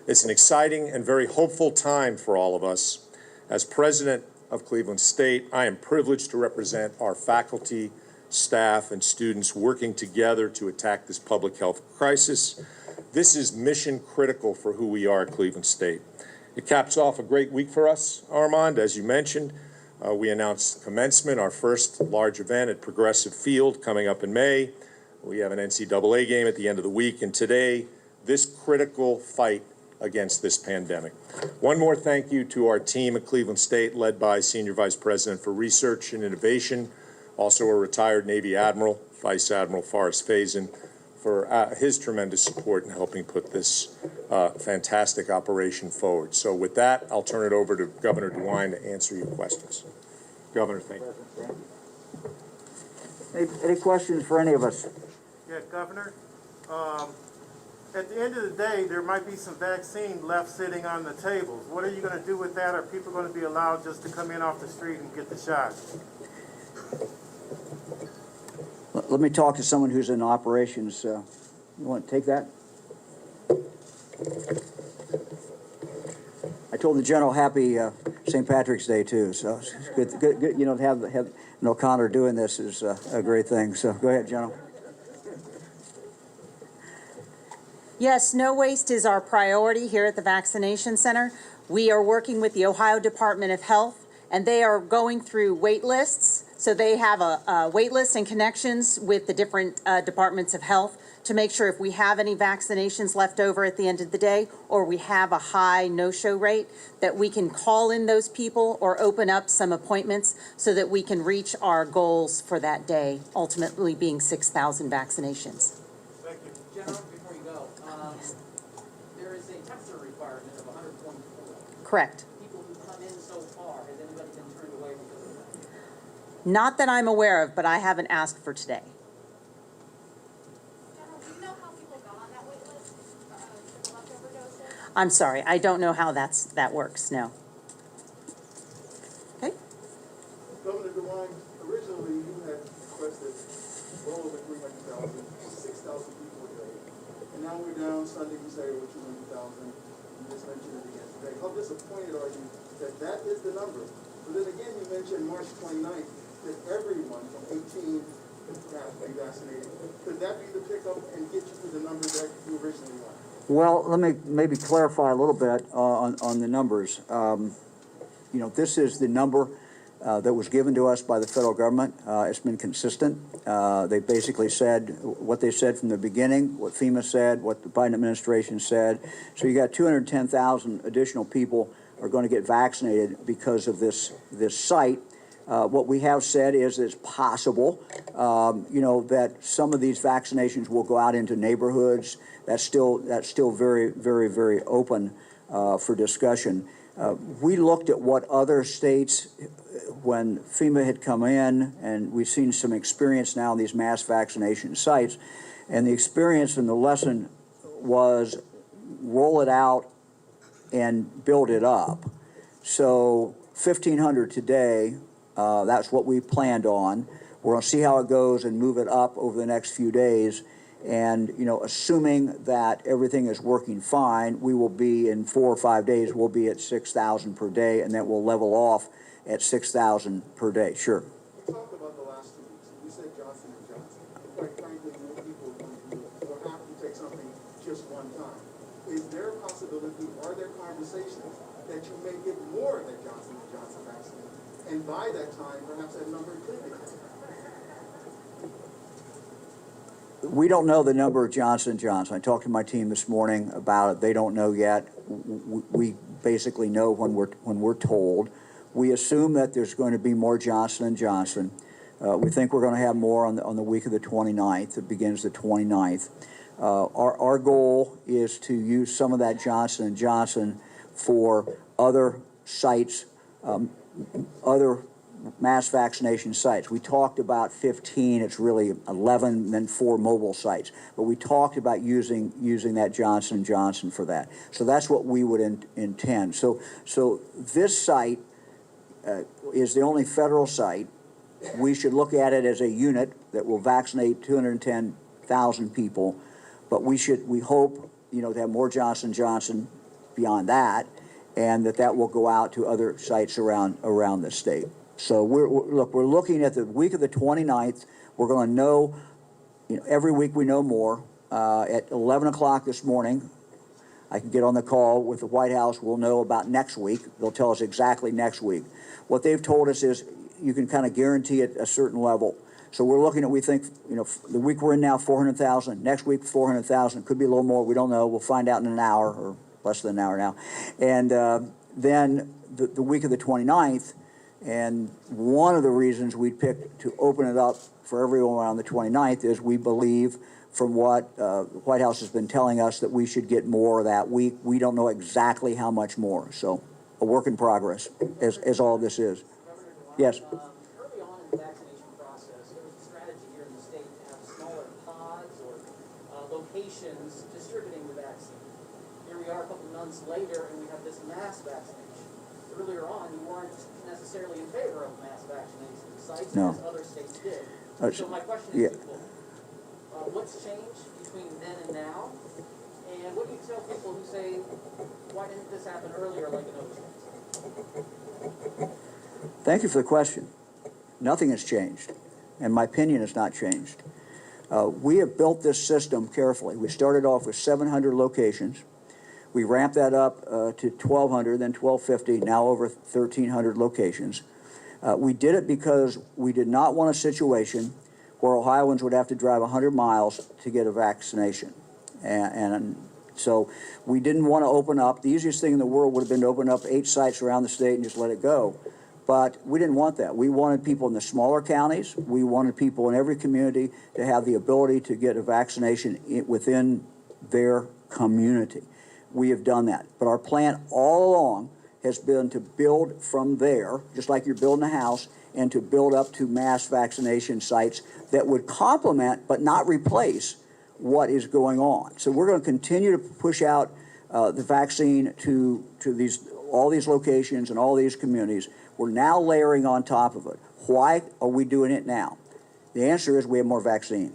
It's an exciting and very hopeful time for all of us. As president of Cleveland State, I am privileged to represent our faculty, staff, and students working together to attack this public health crisis. This is mission critical for who we are at Cleveland State. It caps off a great week for us, Armand. As you mentioned, we announced commencement, our first large event at Progressive Field coming up in May. We have an NCAA game at the end of the week, and today, this critical fight against this pandemic. One more thank you to our team at Cleveland State, led by Senior Vice President for Research and Innovation, also a retired Navy Admiral, Vice Admiral Forrest Faison, for his tremendous support in helping put this fantastic operation forward. So with that, I'll turn it over to Governor DeWine to answer your questions. Governor, thank you. Any questions for any of us? Yeah, Governor, at the end of the day, there might be some vaccine left sitting on the tables. What are you going to do with that? Are people going to be allowed just to come in off the street and get the shot? Let me talk to someone who's in operations. You want to take that? I told the general happy St. Patrick's Day too, so it's good. You know, to have an O'Connor doing this is a great thing. So go ahead, General. Yes, no waste is our priority here at the vaccination center. We are working with the Ohio Department of Health, and they are going through wait lists. So they have a wait list and connections with the different departments of health to make sure if we have any vaccinations left over at the end of the day, or we have a high no-show rate, that we can call in those people or open up some appointments so that we can reach our goals for that day, ultimately being 6,000 vaccinations. Thank you. General, before you go, there is a tester requirement of 124. Correct. People who come in so far, has anybody been turned away because of that? Not that I'm aware of, but I haven't asked for today. General, do you know how people got on that wait list for the leftover doses? I'm sorry, I don't know how that works, no. Okay. Governor DeWine, originally you had requested well over 300,000, 6,000 people a day. And now we're down, Sunday you say over 200,000. You just mentioned it again today. How disappointed are you that that is the number? But then again, you mentioned March 29th, that everyone from 18 has to be vaccinated. Could that be the pickup and get you to the number that you originally wanted? Well, let me maybe clarify a little bit on the numbers. You know, this is the number that was given to us by the federal government. It's been consistent. They basically said what they said from the beginning, what FEMA said, what the Biden administration said. So you got 210,000 additional people are going to get vaccinated because of this site. What we have said is it's possible, you know, that some of these vaccinations will go out into neighborhoods. That's still very, very, very open for discussion. We looked at what other states, when FEMA had come in, and we've seen some experience now in these mass vaccination sites, and the experience and the lesson was roll it out and build it up. So 1,500 today, that's what we planned on. We're going to see how it goes and move it up over the next few days. And, you know, assuming that everything is working fine, we will be in 4 or 5 days, we'll be at 6,000 per day, and then we'll level off at 6,000 per day. Sure. You talked about the last 2 weeks. You said Johnson & Johnson. Quite frankly, more people will have to take something just one time. Is there a possibility, are there conversations that you may get more of that Johnson & Johnson vaccine? And by that time, perhaps that number could be higher? We don't know the number of Johnson & Johnson. I talked to my team this morning about it. They don't know yet. We basically know when we're told. We assume that there's going to be more Johnson & Johnson. We think we're going to have more on the week of the 29th. It begins the 29th. Our goal is to use some of that Johnson & Johnson for other sites, other mass vaccination sites. We talked about 15, it's really 11, then 4 mobile sites. But we talked about using that Johnson & Johnson for that. So that's what we would intend. So this site is the only federal site. We should look at it as a unit that will vaccinate 210,000 people. But we hope, to have more Johnson & Johnson beyond that, and that will go out to other sites around the state. So we're looking at the week of the 29th. We're going to know, every week we know more. At 11 o'clock this morning, I can get on the call with the White House. We'll know about next week. They'll tell us exactly next week. What they've told us is you can kind of guarantee at a certain level. So we're looking at, we think, the week we're in now, 400,000. Next week, 400,000. Could be a little more. We don't know. We'll find out in an hour or less than an hour now. And then the week of the 29th, and one of the reasons we picked to open it up for everyone on the 29th is we believe, from what the White House has been telling us, that we should get more that week. We don't know exactly how much more. So a work in progress, as all this is. Yes. Early on in the vaccination process, there was a strategy here in the state to have smaller pods or locations distributing the vaccine. Here we are a couple months later, and we have this mass vaccination. Earlier on, you weren't necessarily in favor of mass vaccination sites, as other states did. So my question is twofold. What's changed between then and now? And what do you tell people who say, why didn't this happen earlier like in other states? Thank you for the question. Nothing has changed, and my opinion has not changed. We have built this system carefully. We started off with 700 locations. We ramped that up to 1,200, then 1,250, now over 1,300 locations. We did it because we did not want a situation where Ohioans would have to drive 100 miles to get a vaccination. And so we didn't want to open up. The easiest thing in the world would have been to open up 8 sites around the state and just let it go. But we didn't want that. We wanted people in the smaller counties. We wanted people in every community to have the ability to get a vaccination within their community. We have done that. But our plan all along has been to build from there, just like you're building a house, and to build up to mass vaccination sites that would complement but not replace what is going on. So we're going to continue to push out the vaccine to all these locations and all these communities. We're now layering on top of it. Why are we doing it now? The answer is we have more vaccine.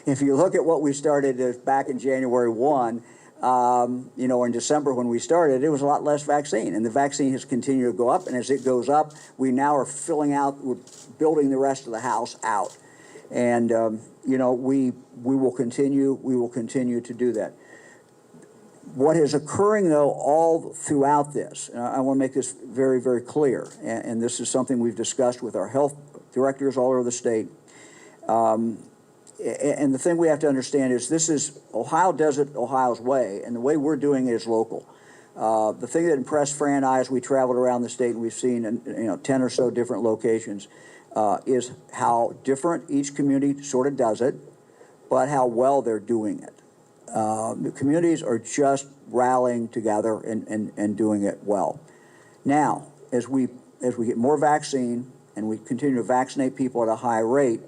If you look at what we started back in January 1, in December when we started, it was a lot less vaccine, and the vaccine has continued to go up, and as it goes up, we now are we're building the rest of the house out. And, we will continue to do that. What is occurring, though, all throughout this, and I want to make this very, very clear, and this is something we've discussed with our health directors all over the state, and the thing we have to understand is Ohio does it Ohio's way, and the way we're doing it is local. The thing that impressed Fran and I as we traveled around the state, and we've seen 10 or so different locations, is how different each community sort of does it, but how well they're doing it. The communities are just rallying together and doing it well. Now, as we get more vaccine and we continue to vaccinate people at a high rate,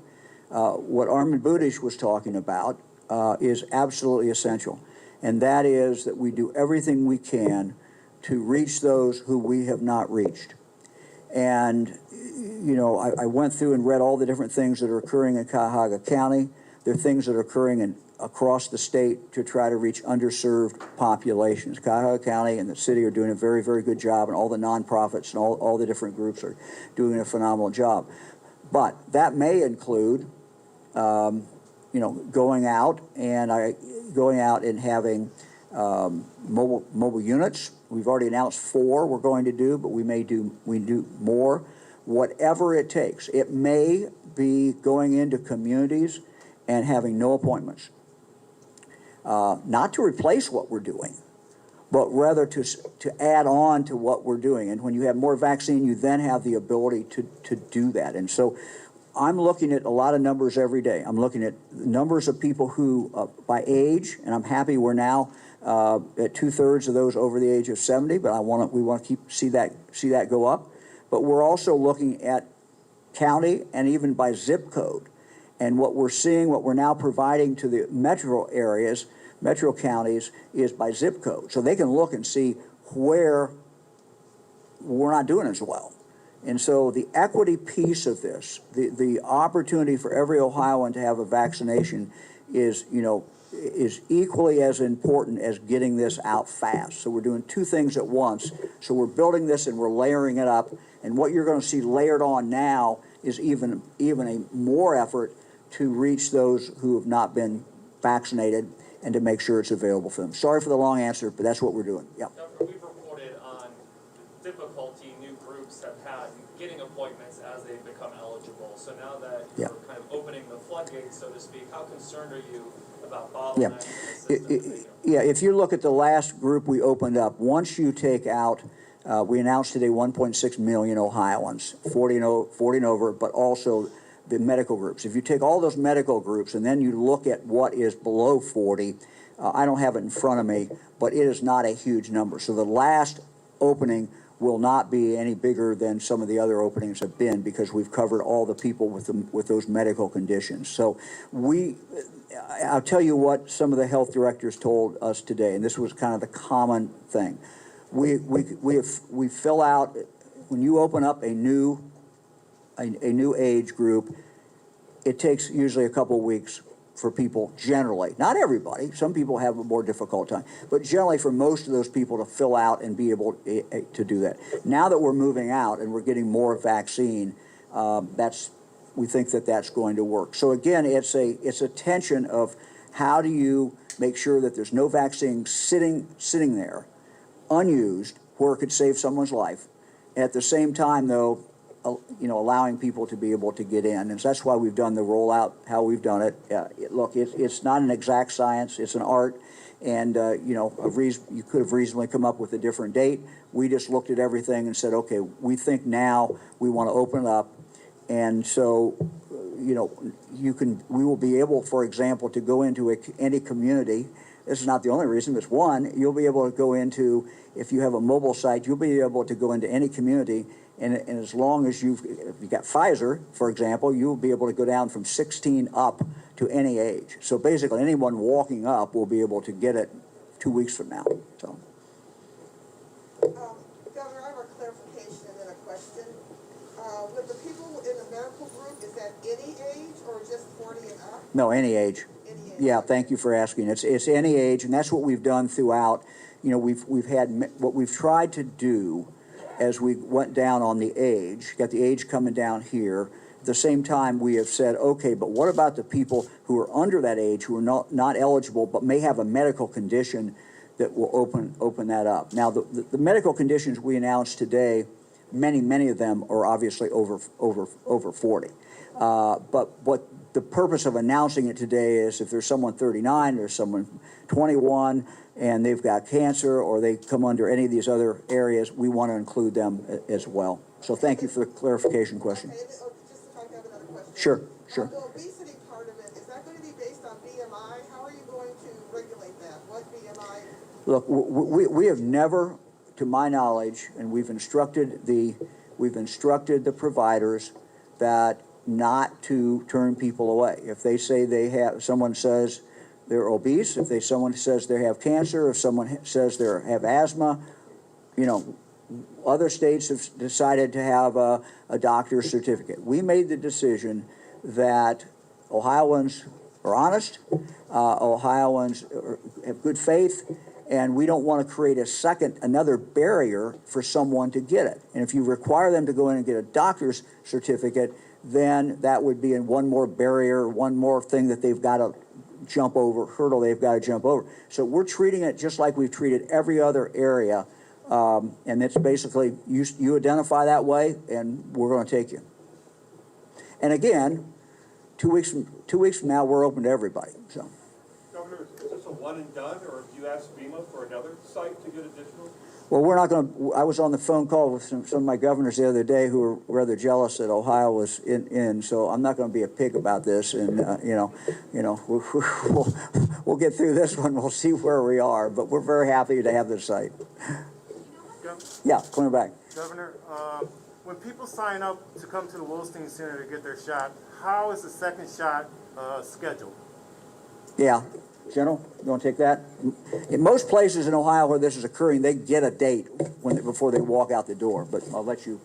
what Armin Budish was talking about is absolutely essential. And that is that we do everything we can to reach those who we have not reached. And, I went through and read all the different things that are occurring in Cuyahoga County. There are things that are occurring across the state to try to reach underserved populations. Cuyahoga County and the city are doing a very, very good job, and all the nonprofits and all the different groups are doing a phenomenal job. But that may include, going out and having mobile units. We've already announced 4 we're going to do, but we do more. Whatever it takes. It may be going into communities and having no appointments. Not to replace what we're doing, but rather to add on to what we're doing. And when you have more vaccine, you then have the ability to do that. And so I'm looking at a lot of numbers every day. I'm looking at numbers of people who, by age, and I'm happy we're now at 2/3 of those over the age of 70, but we want to see that go up. But we're also looking at county and even by zip code. And what we're seeing, what we're now providing to the metro areas, metro counties, is by zip code. So they can look and see where we're not doing as well. And so the equity piece of this, the opportunity for every Ohioan to have a vaccination is, is equally as important as getting this out fast. So we're doing two things at once. So we're building this and we're layering it up. And what you're going to see layered on now is even a more effort to reach those who have not been vaccinated and to make sure it's available for them. Sorry for the long answer, but that's what we're doing. Yeah. Governor, we've reported on the difficulty new groups have had getting appointments as they become eligible. So now that you're kind of opening the floodgates, so to speak, how concerned are you about bottlenecks in the system? If you look at the last group we opened up, once you take out, we announced today 1.6 million Ohioans, 40 and over, but also the medical groups. If you take all those medical groups and then you look at what is below 40, I don't have it in front of me, but it is not a huge number. So the last opening will not be any bigger than some of the other openings have been because we've covered all the people with those medical conditions. So I'll tell you what some of the health directors told us today, and this was kind of the common thing. We fill out, when you open up a new age group, it takes usually a couple of weeks for people generally, not everybody, some people have a more difficult time, but generally for most of those people to fill out and be able to do that. Now that we're moving out and we're getting more vaccine, we think that that's going to work. So again, it's a tension of how do you make sure that there's no vaccine sitting there unused where it could save someone's life. At the same time, though, allowing people to be able to get in. And so that's why we've done the rollout, how we've done it. Look, it's not an exact science, it's an art. And, you could have reasonably come up with a different date. We just looked at everything and said, okay, we think now we want to open it up. And so, we will be able, for example, to go into any community. This is not the only reason, but it's one. You'll be able to go into, if you have a mobile site, you'll be able to go into any community. And as long as if you've got Pfizer, for example, you'll be able to go down from 16 up to any age. So basically, anyone walking up will be able to get it 2 weeks from now. So. Governor, I have a clarification and then a question. With the people in the medical group, is that any age or just 40 and up? No, any age. Any age. Yeah, thank you for asking. It's any age, and that's what we've done throughout. We've had what we've tried to do as we went down on the age, got the age coming down here. At the same time, we have said, okay, but what about the people who are under that age, who are not eligible, but may have a medical condition that will open that up? Now, the medical conditions we announced today, many of them are obviously over 40. But what the purpose of announcing it today is if there's someone 39, there's someone 21, and they've got cancer or they come under any of these other areas, we want to include them as well. So thank you for the clarification question. Okay, just if I can have another question. Sure. The obesity part of it, is that going to be based on BMI? How are you going to regulate that? What BMI? Look, we have never, to my knowledge, and we've instructed the providers that not to turn people away. If they say someone says they're obese, if someone says they have cancer, if someone says they have asthma, other states have decided to have a doctor's certificate. We made the decision that Ohioans are honest, Ohioans have good faith, and we don't want to create another barrier for someone to get it. And if you require them to go in and get a doctor's certificate, then that would be one more barrier, one more thing that they've got to hurdle they've got to jump over. So we're treating it just like we've treated every other area, and it's basically you identify that way, and we're going to take you. And again, 2 weeks from now, we're open to everybody. So. Governor, is this a one and done, or do you ask FEMA for another site to get additional? Well, we're not going to. I was on the phone call with some of my governors the other day who were rather jealous that Ohio was in. So I'm not going to be a pig about this, and we'll get through this one. We'll see where we are, but we're very happy to have this site. Yeah, coming back. Governor, when people sign up to come to the Wolstein Center to get their shot, how is the second shot scheduled? Yeah, General, you want to take that? In most places in Ohio where this is occurring, they get a date before they walk out the door, but I'll let you.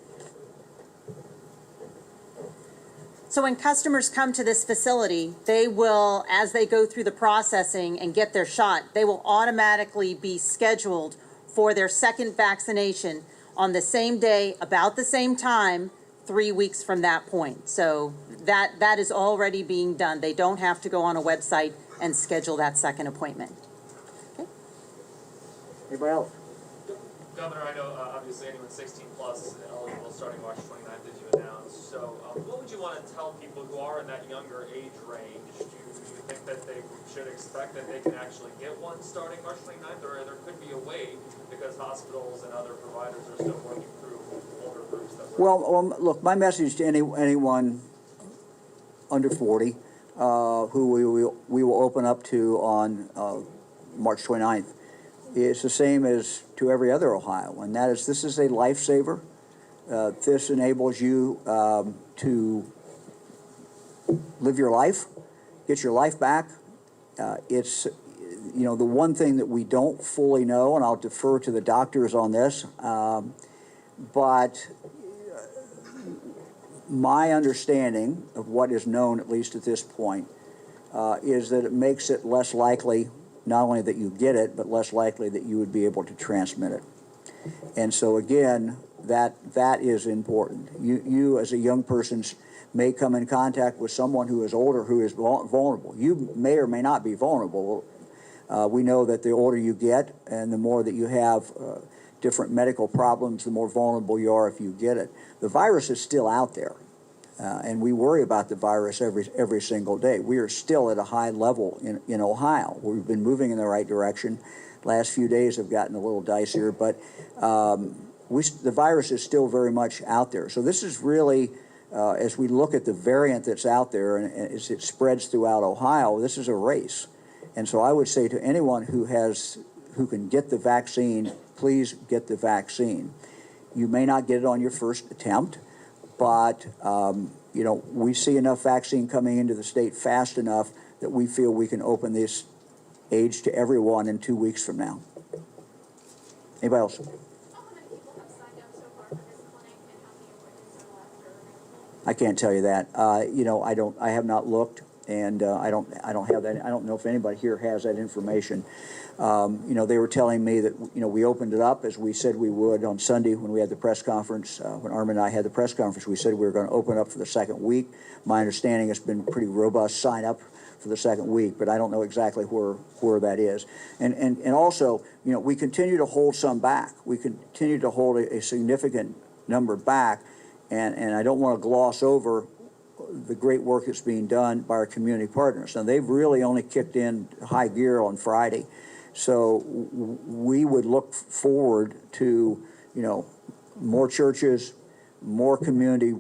So when customers come to this facility, they will, as they go through the processing and get their shot, they will automatically be scheduled for their second vaccination on the same day, about the same time, 3 weeks from that point. So that is already being done. They don't have to go on a website and schedule that second appointment. Okay. Anybody else? Governor, I know obviously anyone 16 plus is eligible starting March 29th, as you announced. So what would you want to tell people who are in that younger age range? Do you think that they should expect that they can actually get one starting March 29th, or there could be a wait because hospitals and other providers are still working through older groups? Well, look, my message to anyone under 40 who we will open up to on March 29th is the same as to every other Ohio, and that is this is a lifesaver. This enables you to live your life, get your life back. It's, you know, the one thing that we don't fully know, and I'll defer to the doctors on this, but my understanding of what is known, at least at this point, is that it makes it less likely not only that you get it, but less likely that you would be able to transmit it. And so again, that is important. You as a young person may come in contact with someone who is older who is vulnerable. You may or may not be vulnerable. We know that the older you get and the more that you have different medical problems, the more vulnerable you are if you get it. The virus is still out there. And we worry about the virus every single day. We are still at a high level in Ohio. We've been moving in the right direction. Last few days have gotten a little dicier, but the virus is still very much out there. So this is really, as we look at the variant that's out there and as it spreads throughout Ohio, this is a race. And so I would say to anyone who can get the vaccine, please get the vaccine. You may not get it on your first attempt, but you know, we see enough vaccine coming into the state fast enough that we feel we can open this age to everyone in 2 weeks from now. Anybody else? How many people have signed up so far for this clinic, and how many appointments are left or available? I can't tell you that. You know, I have not looked, and I don't have that. I don't know if anybody here has that information. You know, they were telling me that, you know, we opened it up as we said we would on Sunday when we had the press conference. When Armin and I had the press conference, we said we were going to open up for the second week. My understanding has been pretty robust sign up for the second week, but I don't know exactly where that is. And also, you know, we continue to hold some back. We continue to hold a significant number back, and I don't want to gloss over the great work that's being done by our community partners. Now, they've really only kicked in high gear on Friday. So we would look forward to, you know, more churches, more community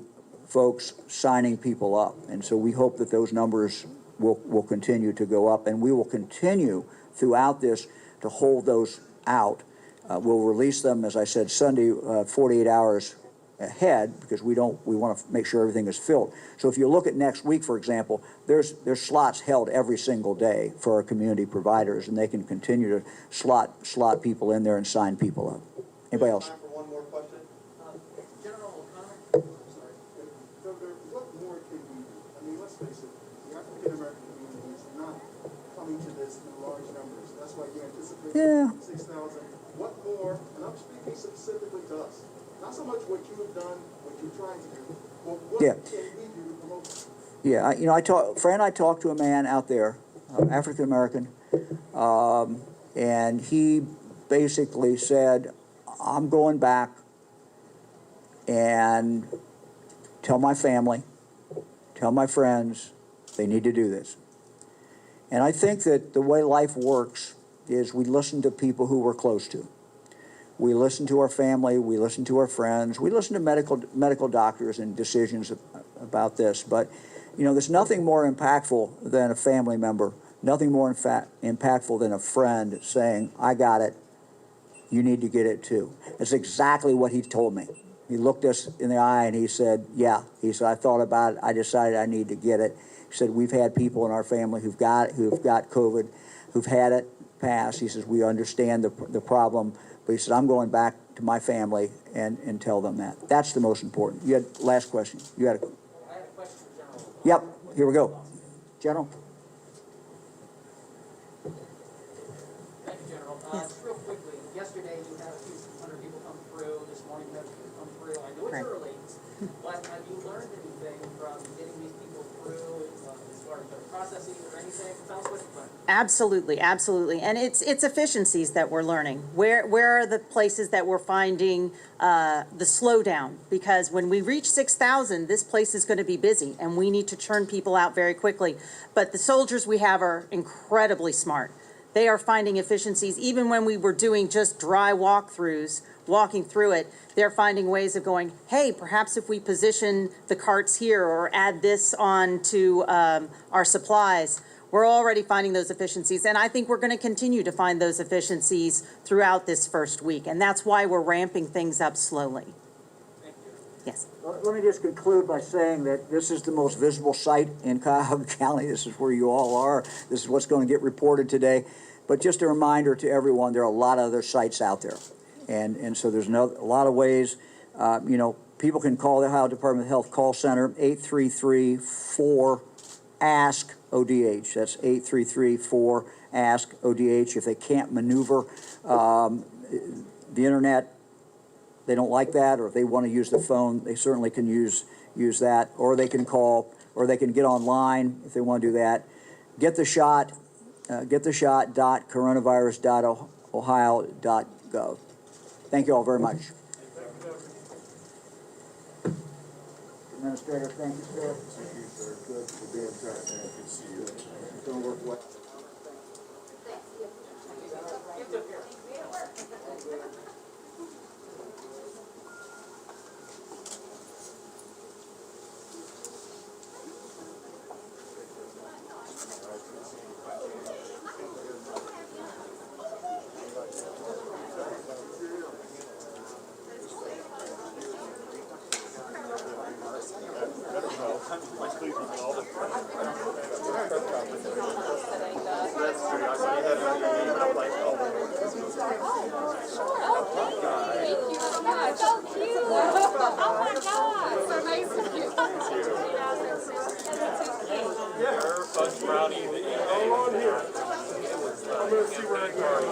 folks signing people up. And so we hope that those numbers will continue to go up, and we will continue throughout this to hold those out. We'll release them, as I said, Sunday, 48 hours ahead, because we want to make sure everything is filled. So if you look at next week, for example, there's slots held every single day for our community providers, and they can continue to slot people in there and sign people up. Anybody else? Time for one more question. General O'Connor? Sorry. Governor, what more can we do? I mean, let's face it, the African American community is not coming to this in large numbers. That's why you anticipate 6,000. What more? And I'm speaking specifically to us. Not so much what you have done, what you're trying to do, but what can we do to promote that? Yeah, you know, Fran and I talked to a man out there, African American, and he basically said, I'm going back and tell my family, tell my friends, they need to do this. And I think that the way life works is we listen to people who we're close to. We listen to our family, we listen to our friends, we listen to medical doctors and decisions about this. But, you know, there's nothing more impactful than a family member, nothing more impactful than a friend saying, I got it, you need to get it too. That's exactly what he told me. He looked us in the eye and he said, yeah. He said, I thought about it. I decided I need to get it. He said, we've had people in our family who've got COVID, who've had it pass. He says, we understand the problem. But he said, I'm going back to my family and tell them that. That's the most important. You had, last question. You had a. I had a question for General. Yep, here we go. General? Thank you, General. Just real quickly, yesterday you had a few hundred people come through, this morning you had a few come through. I know it's Right. early, but have you learned anything from getting these people through, as far as the processing or anything? Tell us what you learned. Absolutely, absolutely. And it's efficiencies that we're learning. Where are the places that we're finding the slowdown? Because when we reach 6,000, this place is going to be busy and we need to churn people out very quickly. But the soldiers we have are incredibly smart. They are finding efficiencies. Even when we were doing just dry walkthroughs, walking through it, they're finding ways of going, hey, perhaps if we position the carts here or add this on to our supplies. We're already finding those efficiencies, and I think we're going to continue to find those efficiencies throughout this first week, and that's why we're ramping things up slowly. Thank you. Yes. Let me just conclude by saying that this is the most visible site in Cuyahoga County. This is where you all are. This is what's going to get reported today. But just a reminder to everyone, there are a lot of other sites out there. And so there's a lot of ways, people can call the Ohio Department of Health call center, 833-4-ASK-ODH. That's 833-4-ASK-ODH. If they can't maneuver the internet, they don't like that, or if they want to use the phone, they certainly can use that, or they can call, or they can get online if they want to do that. Get the shot, gettheshot.coronavirus.ohio.gov. Thank you all very much. Administrator, thank you, sir. Thank you, sir. Good to be in touch. Good to see you. It's going to work well.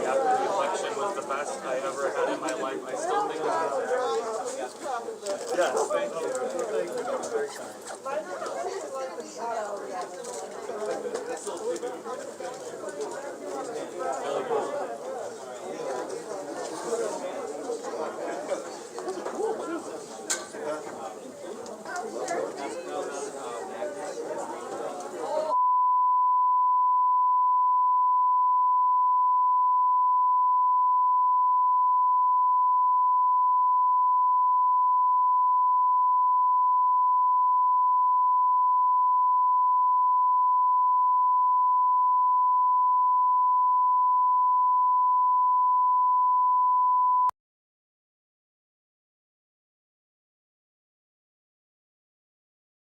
After the election was the best I've ever